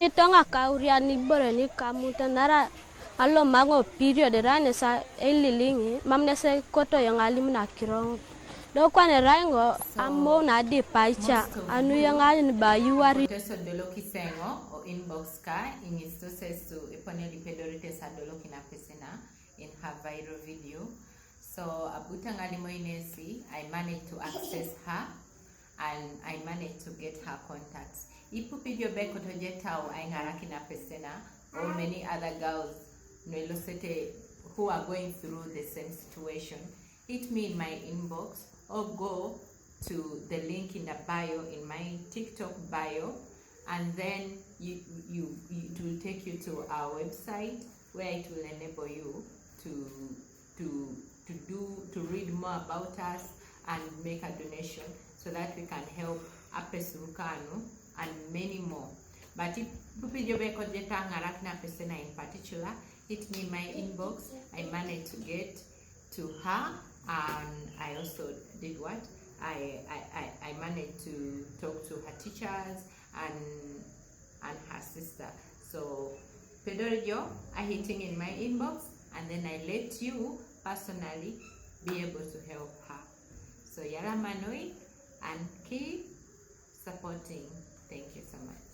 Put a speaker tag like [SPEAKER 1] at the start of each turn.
[SPEAKER 1] Itonga kauriani bore ni kamuta nara alo mango period rane sa elilingi mamne se koto yang alim na kirong do kwane rango amo na di paicha anu yang alin ba yuari
[SPEAKER 2] Teso dolo kisengo o inbox ka ingisto sesu iponeli pedorite sa dolo kinapesena in her viral video. So abuta ngalimo inesi, I managed to access her and I managed to get her contacts. Ipu video beko tojetao ay ngaraki na pesena or many other girls who are going through the same situation. Hit me in my inbox or go to the link in the bio in my TikTok bio, and then it will take you to our website where it will enable you to read more about us and make a donation so that we can help Apesurukano and many more. But if you in particular, hit me in my inbox. I managed to get to her, and I also did what? I managed to talk to her teachers and her sister. So Pedorjo are hitting in my inbox, and then I let you personally be able to help her. So Yara Manoi, and keep supporting. Thank you so much.